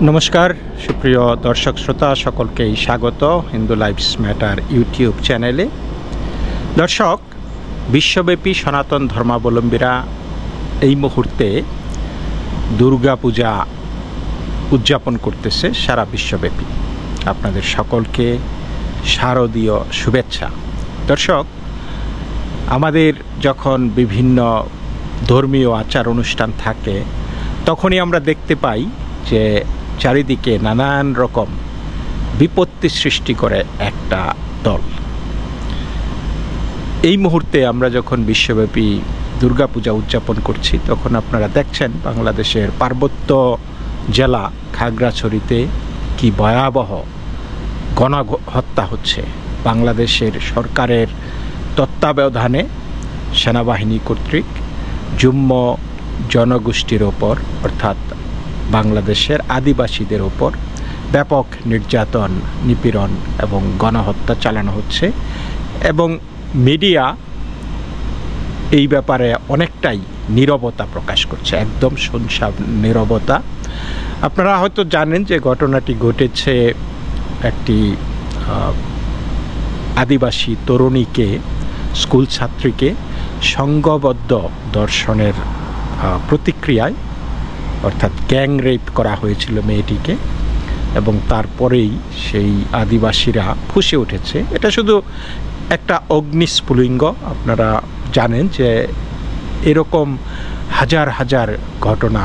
নমস্কার সুপ্রিয় দর্শক শ্রোতা সকলকেই স্বাগত হিন্দু লাইভস ম্যাটার ইউটিউব চ্যানেলে। দর্শক, বিশ্বব্যাপী সনাতন ধর্মাবলম্বীরা এই মুহূর্তে দুর্গাপূজা উদযাপন করতেছে সারা বিশ্বব্যাপী। আপনাদের সকলকে শারদীয় শুভেচ্ছা। দর্শক, আমাদের যখন বিভিন্ন ধর্মীয় আচার অনুষ্ঠান থাকে তখনই আমরা দেখতে পাই যে চারিদিকে নানান রকম বিপত্তি সৃষ্টি করে একটা দল। এই মুহূর্তে আমরা যখন বিশ্বব্যাপী দুর্গাপূজা উদযাপন করছি তখন আপনারা দেখছেন বাংলাদেশের পার্বত্য জেলা খাগড়াছড়িতে কি ভয়াবহ গণহত্যা হচ্ছে। বাংলাদেশের সরকারের তত্ত্বাবধানে সেনাবাহিনী কর্তৃক যুম্ম জনগোষ্ঠীর ওপর অর্থাৎ বাংলাদেশের আদিবাসীদের ওপর ব্যাপক নির্যাতন, নিপীড়ন এবং গণহত্যা চালানো হচ্ছে এবং মিডিয়া এই ব্যাপারে অনেকটাই নীরবতা প্রকাশ করছে, একদম শুনশান নীরবতা। আপনারা হয়তো জানেন যে ঘটনাটি ঘটেছে একটি আদিবাসী তরুণীকে, স্কুল ছাত্রীকে সংঘবদ্ধ ধর্ষণের প্রতিক্রিয়ায় অর্থাৎ গ্যাং রেপ করা হয়েছিল মেয়েটিকে এবং তারপরেই সেই আদিবাসীরা ফুঁসে উঠেছে। এটা শুধু একটা অগ্নিস্ফুলিঙ্গ। আপনারা জানেন যে এরকম হাজার হাজার ঘটনা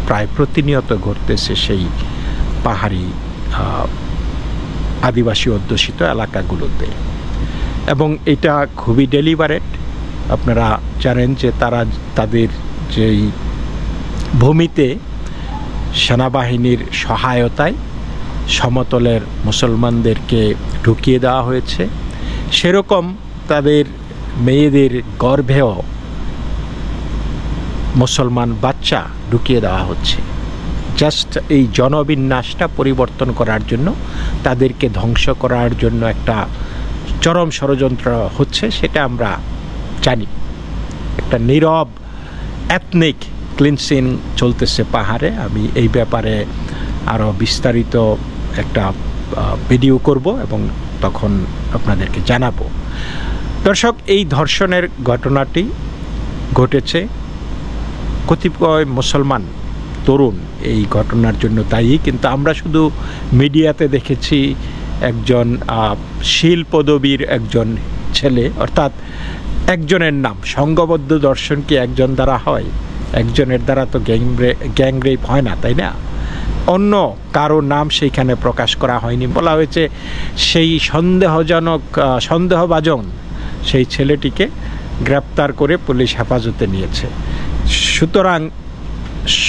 প্রায় প্রতিনিয়ত ঘটতেছে সেই পাহাড়ি আদিবাসী অধ্যুষিত এলাকাগুলোতে এবং এটা খুবই ডেলিবারেট। আপনারা জানেন যে তারা তাদের যেই ভূমিতে সেনাবাহিনীর সহায়তায় সমতলের মুসলমানদেরকে ঢুকিয়ে দেওয়া হয়েছে, সেরকম তাদের মেয়েদের গর্ভেও মুসলমান বাচ্চা ঢুকিয়ে দেওয়া হচ্ছে। জাস্ট এই জনবিন্যাসটা পরিবর্তন করার জন্য, তাদেরকে ধ্বংস করার জন্য একটা চরম ষড়যন্ত্র হচ্ছে, সেটা আমরা জানি। একটা নীরব এথনিক ক্লিনসিং চলতেছে পাহাড়ে। আমি এই ব্যাপারে আরও বিস্তারিত একটা ভিডিও করব এবং তখন আপনাদেরকে জানাবো। দর্শক, এই ধর্ষণের ঘটনাটি ঘটেছে কতিপয় মুসলমান তরুণ এই ঘটনার জন্য দায়ী, কিন্তু আমরা শুধু মিডিয়াতে দেখেছি একজন শীল পদবীর একজন ছেলে, অর্থাৎ একজনের নাম। সংঘবদ্ধ ধর্ষণ কি একজন দ্বারা হয়? একজনের দ্বারা তো গ্যাং রেপ হয় না, তাই না? অন্য কারো নাম সেইখানে প্রকাশ করা হয়নি। বলা হয়েছে সেই সন্দেহভাজন সেই ছেলেটিকে গ্রেপ্তার করে পুলিশ হেফাজতে নিয়েছে। সুতরাং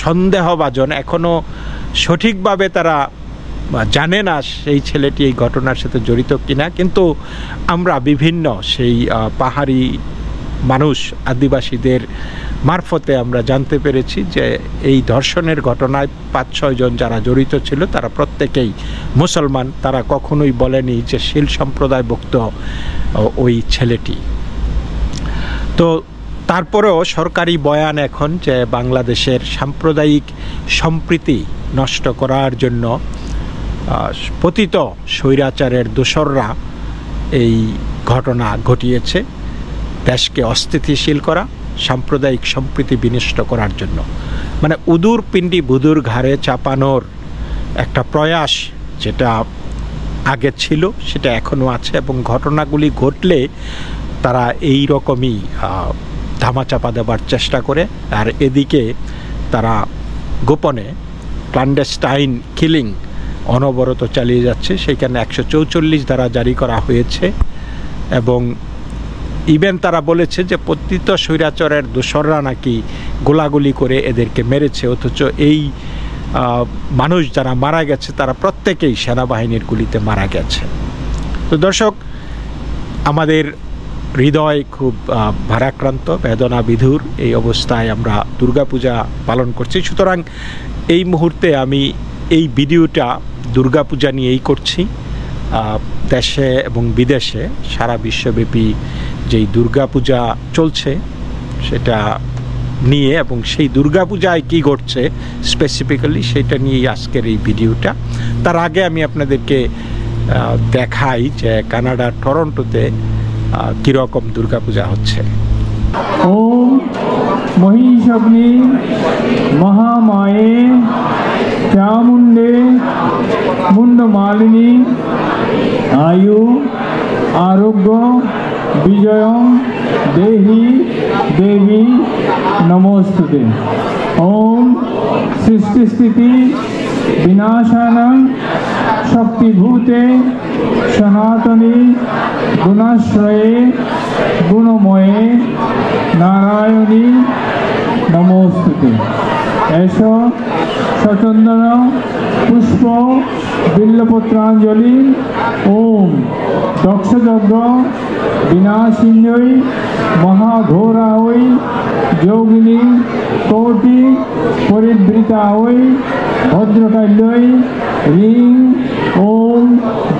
সন্দেহভাজন, এখনও সঠিকভাবে তারা জানে না সেই ছেলেটি এই ঘটনার সাথে জড়িত কিনা, কিন্তু আমরা বিভিন্ন সেই পাহাড়ি মানুষ আদিবাসীদের মারফতে আমরা জানতে পেরেছি যে এই ধর্ষণের ঘটনায় 5-6 জন যারা জড়িত ছিল তারা প্রত্যেকেই মুসলমান। তারা কখনোই বলেনি যে শীল সম্প্রদায়ভুক্ত ওই ছেলেটি। তো তারপরেও সরকারি বয়ান এখন যে বাংলাদেশের সাম্প্রদায়িক সম্প্রীতি নষ্ট করার জন্য পতিত স্বৈরাচারের দোসররা এই ঘটনা ঘটিয়েছে, দেশকে অস্থিতিশীল করা, সাম্প্রদায়িক সম্প্রীতি বিনষ্ট করার জন্য। মানে উদুর পিণ্ডি বুদুর ঘাড়ে চাপানোর একটা প্রয়াস যেটা আগে ছিল সেটা এখনও আছে এবং ঘটনাগুলি ঘটলে তারা এই রকমই ধামাচাপা দেবার চেষ্টা করে। আর এদিকে তারা গোপনে ক্ল্যান্ডেস্টাইন কিলিং অনবরত চালিয়ে যাচ্ছে। সেইখানে 144 ধারা জারি করা হয়েছে এবং ইভেন তারা বলেছে যে পতিত স্বৈরাচারের দোসররা নাকি গোলাগুলি করে এদেরকে মেরেছে, অথচ এই মানুষ যারা মারা গেছে তারা প্রত্যেকেই সেনাবাহিনীর গুলিতে মারা গেছে। তো দর্শক, আমাদের হৃদয় খুব ভারাক্রান্ত, বেদনা বিধুর এই অবস্থায় আমরা দুর্গাপূজা পালন করছি। সুতরাং এই মুহূর্তে আমি এই ভিডিওটা দুর্গাপূজা নিয়েই করছি। দেশে এবং বিদেশে সারা বিশ্বব্যাপী যেই দুর্গাপূজা চলছে সেটা নিয়ে এবং সেই দুর্গাপূজায় কী ঘটছে স্পেসিফিক্যালি সেটা নিয়েই আজকের এই ভিডিওটা। তার আগে আমি আপনাদেরকে দেখাই যে কানাডার টরন্টোতে কীরকম দুর্গাপূজা হচ্ছে। ওম মহিষগ্নি মহামায়ে চামুণ্ডে মুন্ডমালিনী আয়ু আরোগ্য বিজয়ং দেহি দেবী নমস্তুতে। ওম সৃষ্টিস্থিতি বিনাশানং শক্তিভূতে সনাতনী গুণাশ্রয়ে গুণময়ে নারায়ণী নমস্তুতে। এষ সচন্দন পুষ্প বিল্লপত্রাঞ্জলি। ওম দক্ষযজ্ঞ বিনাশিন্যৈ মহাঘোরায় যোগিনী কোটি পরিবৃতায় ভদ্রকাল্যৈ রিং ওম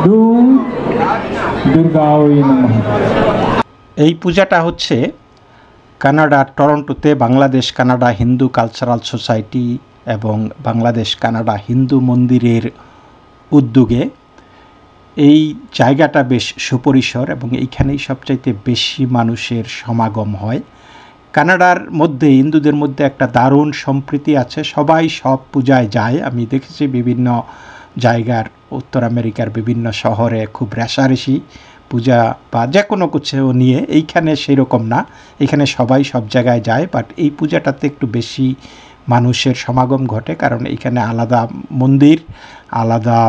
দুম দুর্গায় নমঃ। এই পূজাটা হচ্ছে কানাডার টরন্টোতে Bangladesh Canada Hindu cultural society এবং বাংলাদেশ কানাডা হিন্দু মন্দিরের উদ্যোগে। এই জায়গাটা বেশ সুপরিসর এবং এইখানেই সবচাইতে বেশি মানুষের সমাগম হয়। কানাডার মধ্যে হিন্দুদের মধ্যে একটা দারুণ সম্প্রীতি আছে, সবাই সব পূজায় যায়। আমি দেখেছি বিভিন্ন জায়গার উত্তর আমেরিকার বিভিন্ন শহরে খুব রেশারেশি পূজা বা যে কোনো কিছু নিয়ে। এইখানে সেই রকম না, এখানে সবাই সব জায়গায় যায়, বাট এই পূজাটাতে একটু বেশি মানুষের সমাগম ঘটে কারণ এখানে আলাদা মন্দির, আলাদা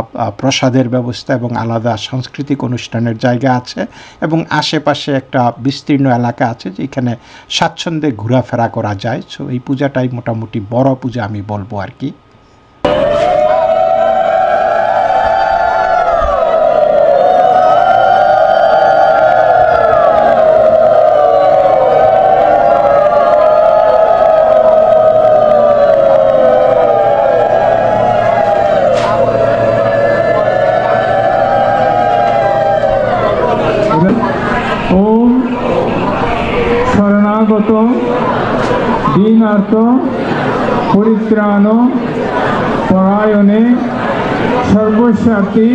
প্রসাদের ব্যবস্থা এবং আলাদা সাংস্কৃতিক অনুষ্ঠানের জায়গা আছে এবং আশেপাশে একটা বিস্তীর্ণ এলাকা আছে যেখানে স্বাচ্ছন্দ্যে ঘোরাফেরা করা যায়। সো এই পূজাটাই মোটামুটি বড় পূজা আমি বলবো আর কি। ওম শরণাগত দীনার্থ পরিত্রাণ পরায়ণে সর্বস্বার্থী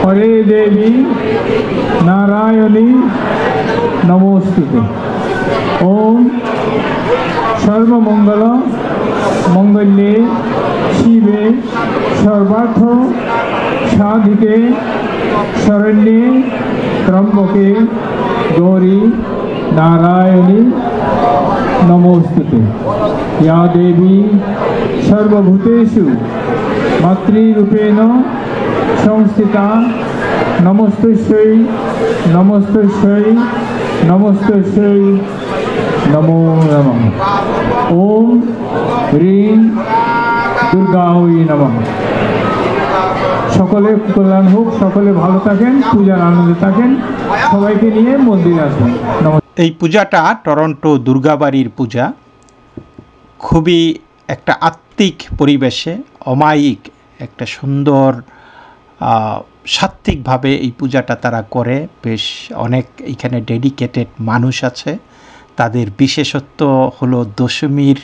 হরে দেবী নারায়ণী নমস্তুতে। ওম সর্বমঙ্গল মঙ্গলে শিবে সর্বার্থ সাধিকে শরণ্যে ত্রম্বকে গৌরী নারায়ণী নমস্তুতে। या देवी सर्वभूतेषु मातृरूपेण संस्थिता नमस्तस्यै नमस्तस्यै नमस्तस्यै नमो नमः। ओम ह्रीं दुर्गायै नमः। সকলে কল্যাণ হোক, সকলে ভালো থাকেন, পূজার আনন্দে থাকেন, সবাইকে নিয়ে মন্দিরে আসুন। এই পূজাটা টরন্টো দুর্গাবাড়ির পূজা। খুবই একটা আত্মিক পরিবেশে অমায়িক একটা সুন্দর সাত্ত্বিকভাবে এই পূজাটা তারা করে। বেশ অনেক এখানে ডেডিকেটেড মানুষ আছে। তাদের বিশেষত্ব হলো দশমীর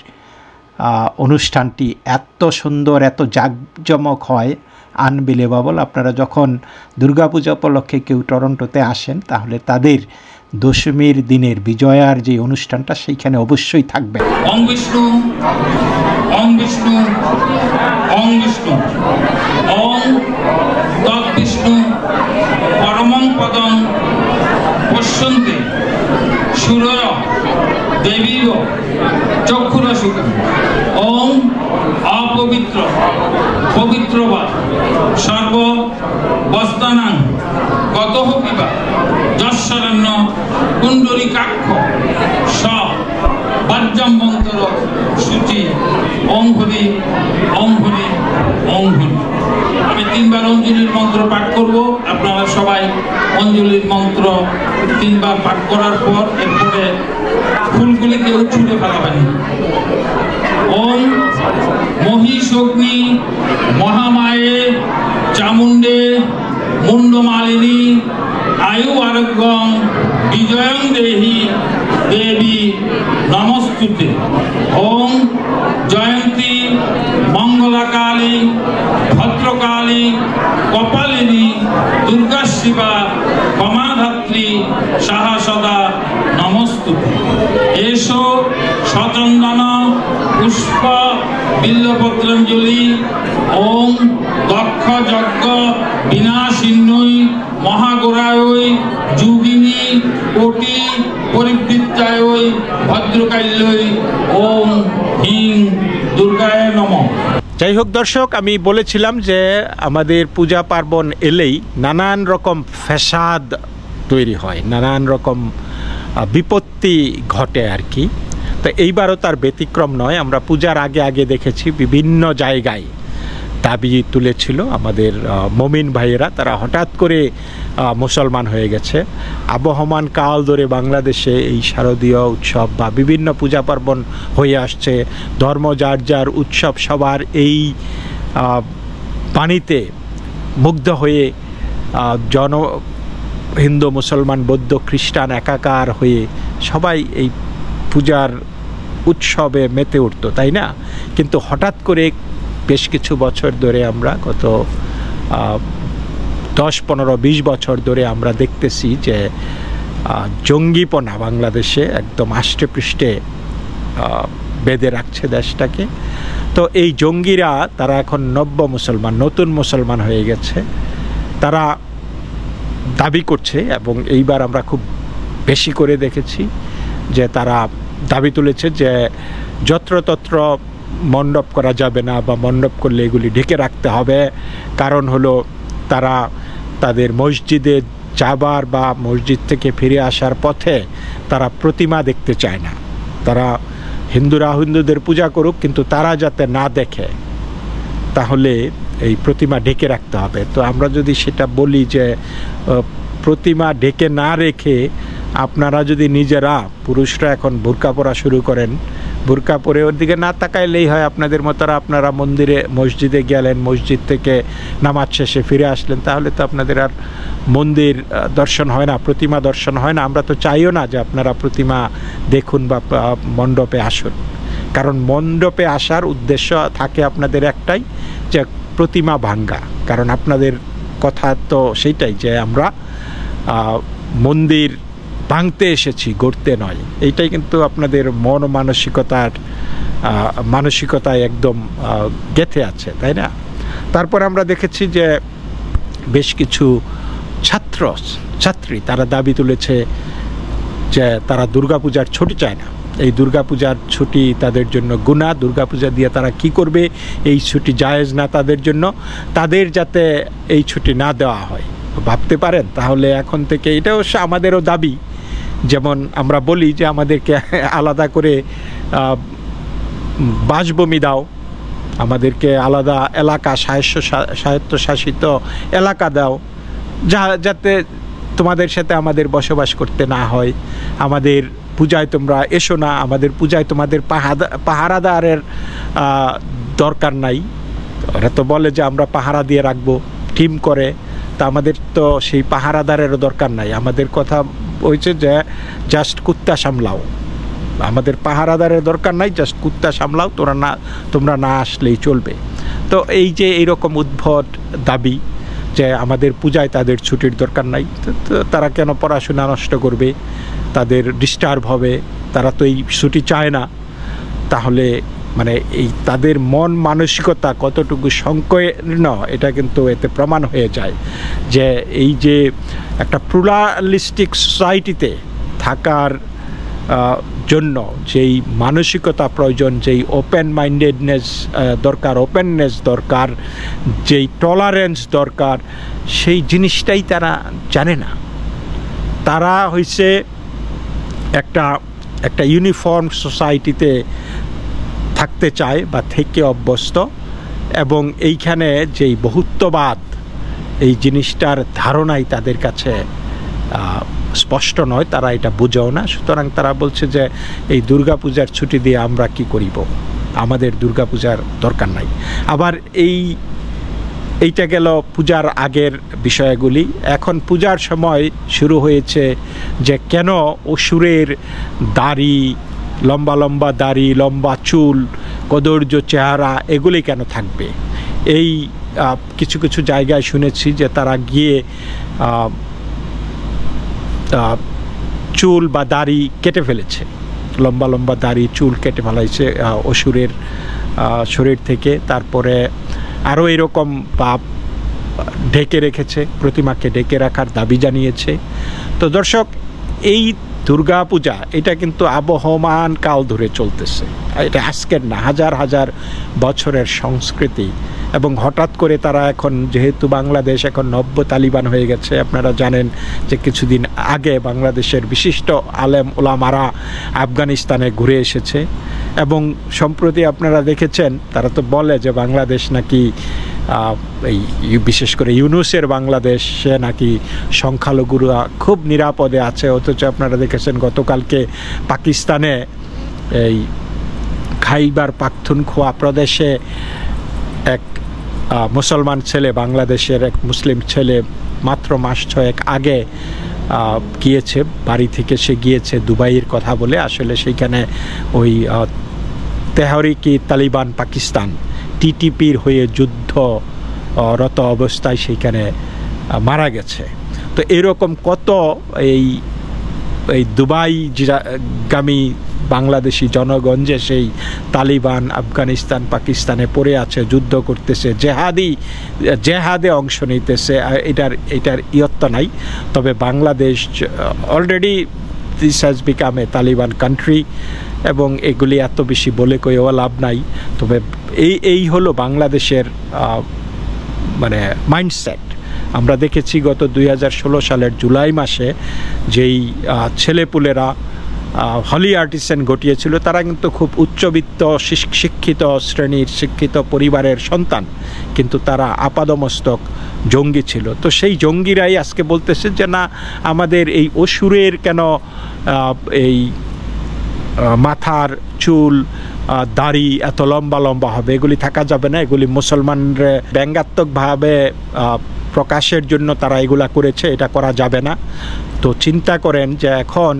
অনুষ্ঠানটি এত সুন্দর, এত জাঁকজমক হয়, আনবিলিভেবল। আপনারা যখন দুর্গাপূজা উপলক্ষে কেউ টরন্টোতে আসেন তাহলে তাদের দশমীর দিনের বিজয়ার যে অনুষ্ঠানটা সেইখানে অবশ্যই থাকবে। ওম বিষ্ণু ওম বিষ্ণু ওম বিষ্ণু ওম তৎ বিষ্ণু পরমং পদং পশ্যন্তে সূরয় দেবীব চক্ষুরসুখম। ওম অপবিত্র পবিত্র বা সর্ব বস্তানাং গতঃ পিবা যশ্বরণ্য কুণ্ডলিকাক্ষ স বজ্রমন্তর সূচি। ওম হরি ওম হরি ওম হরি। আমি তিনবার অঞ্জলির মন্ত্র পাঠ করব। আপনারা সবাই অঞ্জলির মন্ত্র তিনবার পাঠ করার পর এরপরে ফুলগুলি কেউ ছুঁড়ে ফেলাবেন। ওম মহিষগ্নি মহামায়ে চামুণ্ডে মুন্ডমালিনী आयु आरोग्यं विजयं देहि देवी नमस्तुते। ओम जयंती मंगलाकाली भद्रकाली कपालिनी दुर्गा शिवा क्षमाधात्री साहा सदा नमस्तुते। एषो सचंदन पुष्प बिल्लपत्रांजलि ओम दक्ष यज्ञ विनाशिन्यै महागोरायै যোগিনী কোটি পরিবৃত্তায় ভদ্রকাল্যই ওম হিং দুর্গায় নমঃ। যাই হোক দর্শক, আমি বলেছিলাম যে আমাদের পূজা পার্বণ এলেই নানান রকম ফ্যাসাদ তৈরি হয়, নানান রকম বিপত্তি ঘটে আর কি। তো এইবারও তার ব্যতিক্রম নয়। আমরা পূজার আগে আগে দেখেছি বিভিন্ন জায়গায় দাবি তুলেছিল আমাদের মমিন ভাইয়েরা, তারা হঠাৎ করে মুসলমান হয়ে গেছে। আবহমান কাল ধরে বাংলাদেশে এই শারদীয় উৎসব বা বিভিন্ন পূজা পার্বণ হয়ে আসছে। ধর্ম যার যার উৎসব, সবার এই বাণীতে মুগ্ধ হয়ে হিন্দু মুসলমান বৌদ্ধ খ্রিস্টান একাকার হয়ে সবাই এই পূজার উৎসবে মেতে উঠত, তাই না? কিন্তু হঠাৎ করে বেশ কিছু বছর ধরে আমরা গত 10-15-20 বছর ধরে আমরা দেখতেছি যে জঙ্গিপনা বাংলাদেশে একদম আষ্টে পৃষ্ঠে বেঁধে রাখছে দেশটাকে। তো এই জঙ্গিরা তারা এখন নব্য মুসলমান, নতুন মুসলমান হয়ে গেছে। তারা দাবি করছে এবং এইবার আমরা খুব বেশি করে দেখেছি যে তারা দাবি তুলেছে যে যত্রতত্র মণ্ডপ করা যাবে না, বা মণ্ডপ করলে এগুলি ঢেকে রাখতে হবে। কারণ হলো তারা তাদের মসজিদে যাবার বা মসজিদ থেকে ফিরে আসার পথে তারা প্রতিমা দেখতে চায় না। তারা হিন্দুরা হিন্দুদের পূজা করুক, কিন্তু তারা যাতে না দেখে, তাহলে এই প্রতিমা ঢেকে রাখতে হবে। তো আমরা যদি সেটা বলি যে প্রতিমা ঢেকে না রেখে আপনারা যদি নিজেরা পুরুষরা এখন বোরকা পরা শুরু করেন, বোরকা পরে ওর দিকে না তাকাইলেই হয়, আপনাদের মতোরা আপনারা মসজিদে গেলেন, মসজিদ থেকে নামাজ শেষে ফিরে আসলেন, তাহলে তো আপনাদের আর মন্দির দর্শন হয় না, প্রতিমা দর্শন হয় না। আমরা তো চাইও না যে আপনারা প্রতিমা দেখুন বা মণ্ডপে আসুন, কারণ মণ্ডপে আসার উদ্দেশ্য থাকে আপনাদের একটাই, যে প্রতিমা ভাঙ্গা। কারণ আপনাদের কথা তো সেইটাই যে আমরা মন্দির ভাঙতে এসেছি, গড়তে নয়। এইটাই কিন্তু আপনাদের মন মানসিকতায় একদম গেঁথে আছে, তাই না? তারপর আমরা দেখেছি যে বেশ কিছু ছাত্রী তারা দাবি তুলেছে যে তারা দুর্গাপূজার ছুটি চায় না। এই দুর্গাপূজার ছুটি তাদের জন্য গুনাহ, দুর্গাপূজা দিয়ে তারা কি করবে, এই ছুটি জায়েজ না তাদের জন্য, তাদের যাতে এই ছুটি না দেওয়া হয়। ভাবতে পারেন তাহলে এখন থেকে, এটা অবশ্য আমাদেরও দাবি, যেমন আমরা বলি যে আমাদেরকে আলাদা করে বাসভূমি দাও, আমাদেরকে আলাদা এলাকা, স্বায়ত্তশাসিত এলাকা দাও, যাতে তোমাদের সাথে আমাদের বসবাস করতে না হয়। আমাদের পূজায় তোমরা এসো না, আমাদের পূজায় তোমাদের পাহারাদারের দরকার নাই। ওরা তো বলে যে আমরা পাহারা দিয়ে রাখবো, টিম করে, তা আমাদের তো সেই পাহারাদারেরও দরকার নাই। আমাদের কথা হয়েছে যে জাস্ট কুত্তা সামলাও, আমাদের পাহারাদারের দরকার নাই, জাস্ট কুত্তা সামলাও, তোমরা না আসলেই চলবে। তো এই যে এইরকম উদ্ভট দাবি যে আমাদের পূজায় তাদের ছুটির দরকার নাই, তারা কেন পড়াশোনা নষ্ট করবে, তাদের ডিস্টার্ব হবে, তারা তো এই ছুটি চায় না। তাহলে মানে এই তাদের মন মানসিকতা কতটুকু সংকীর্ণ, এটা কিন্তু এতে প্রমাণ হয়ে যায় যে এই যে একটা প্লুরালিস্টিক সোসাইটিতে থাকার জন্য যেই মানসিকতা প্রয়োজন, যেই ওপেন মাইন্ডেডনেস দরকার, ওপেননেস দরকার, যেই টলারেন্স দরকার, সেই জিনিসটাই তারা জানে না। তারা হইছে একটা ইউনিফর্ম সোসাইটিতে থাকতে চায় বা থেকে অভ্যস্ত, এবং এইখানে যেই বহুত্ববাদ, এই জিনিসটার ধারণাই তাদের কাছে স্পষ্ট নয়, তারা এটা বুঝেও না। সুতরাং তারা বলছে যে এই দুর্গাপূজার ছুটি দিয়ে আমরা কি করিব, আমাদের দুর্গাপূজার দরকার নাই। আবার এই এইটা গেল পূজার আগের বিষয়গুলি। এখন পূজার সময় শুরু হয়েছে যে কেন অসুরের দাড়ি, লম্বা লম্বা দাড়ি, লম্বা চুল, কদর্য চেহারা এগুলি কেন থাকবে। এই কিছু কিছু জায়গায় শুনেছি যে তারা গিয়ে চুল বা দাড়ি কেটে ফেলেছে, লম্বা লম্বা দাড়ি চুল কেটে ফেলাইছে অসুরের শরীর থেকে। তারপরে আরও এরকম পাপ ঢেকে রেখেছে, প্রতিমাকে ঢেকে রাখার দাবি জানিয়েছে। তো দর্শক, এই দুর্গা পূজা এটা কিন্তু আবহমান কাল ধরে চলতেছে, এটা আজকের না, হাজার হাজার বছরের সংস্কৃতি। এবং হঠাৎ করে তারা এখন, যেহেতু বাংলাদেশ এখন নব্য তালিবান হয়ে গেছে, আপনারা জানেন যে কিছুদিন আগে বাংলাদেশের বিশিষ্ট আলেম ওলামারা আফগানিস্তানে ঘুরে এসেছে। এবং সম্প্রতি আপনারা দেখেছেন তারা তো বলে যে বাংলাদেশ নাকি এই বিশেষ করে ইউনুসের বাংলাদেশ, সে নাকি সংখ্যালঘুরা খুব নিরাপদে আছে। অথচ আপনারা দেখেছেন গতকালকে পাকিস্তানে এই খাইবার পাখতুনখোয়া প্রদেশে এক মুসলমান ছেলে, বাংলাদেশের এক মুসলিম ছেলে মাত্র মাস 6 আগে গিয়েছে, বাড়ি থেকে সে গিয়েছে দুবাইয়ের কথা বলে, আসলে সেইখানে ওই তেহরিকি তালিবান পাকিস্তান টিটিপির হয়ে যুদ্ধরত অবস্থায় সেইখানে মারা গেছে। তো এরকম কত এই দুবাই গামী বাংলাদেশি জনগণ যে সেই তালিবান আফগানিস্তান পাকিস্তানে পড়ে আছে, যুদ্ধ করতেছে, জেহাদে অংশ নিতেছে, এটার ইয়ত্তা নাই। তবে Bangladesh already this has become a Taliban country, এবং এগুলি এত বেশি বলে কইও লাভ নাই। তবে এই হলো বাংলাদেশের মানে মাইন্ডসেট। আমরা দেখেছি গত 2016 সালের জুলাই মাসে যেই ছেলেপুলেরা হলি আর্টিসান ঘটিয়েছিল, তারা কিন্তু খুব উচ্চবিত্ত শিক্ষিত শ্রেণীর শিক্ষিত পরিবারের সন্তান, কিন্তু তারা আপাদমস্তক জঙ্গি ছিল। তো সেই জঙ্গিরাই আজকে বলতেছে যে না, আমাদের এই অসুরের কেন এই মাথার চুল দাড়ি এত লম্বা লম্বা হবে, এগুলি থাকা যাবে না, এগুলি মুসলমানরা ব্যঙ্গাত্মকভাবে প্রকাশের জন্য তারা এগুলা করেছে, এটা করা যাবে না। তো চিন্তা করেন যে এখন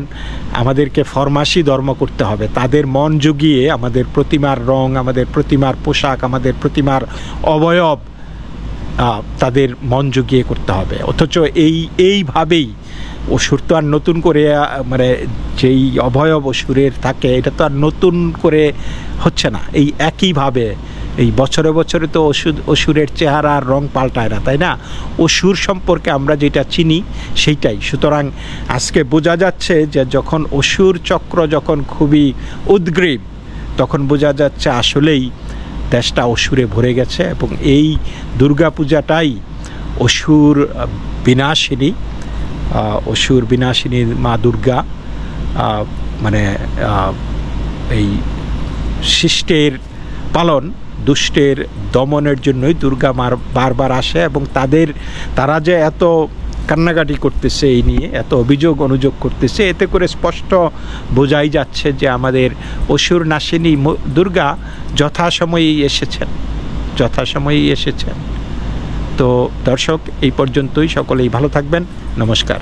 আমাদেরকে ফরমাসি ধর্ম করতে হবে, তাদের মন জুগিয়ে আমাদের প্রতিমার রং, আমাদের প্রতিমার পোশাক, আমাদের প্রতিমার অবয়ব তাদের মন জুগিয়ে করতে হবে। অথচ এইভাবেই অসুর তো আর নতুন করে মানে যেই অবয়ব অসুরের থাকে এটা তো আর নতুন করে হচ্ছে না, এই একইভাবে এই বছরে বছরে তো অসুরের চেহারা আর রং পাল্টায় না, তাই না? অসুর সম্পর্কে আমরা যেটা চিনি সেইটাই। সুতরাং আজকে বোঝা যাচ্ছে যে যখন অসুর চক্র যখন খুবই উদ্গ্রীব, তখন বোঝা যাচ্ছে আসলেই দেশটা অসুরে ভরে গেছে। এবং এই দুর্গাপূজাটাই অসুর বিনাশিনী মা দুর্গা মানে এই শিষ্টের পালন, দুষ্টের দমনের জন্যই দুর্গা মার বারবার আসে। এবং তারা যে এত কান্নাকাটি করতেছে এই নিয়ে, এত অনুযোগ করতেছে, এতে করে স্পষ্ট বোঝাই যাচ্ছে যে আমাদের অসুর নাশিনী দুর্গা যথাসময়েই এসেছেন। তো দর্শক, এই পর্যন্তই। সকলেই ভালো থাকবেন। নমস্কার।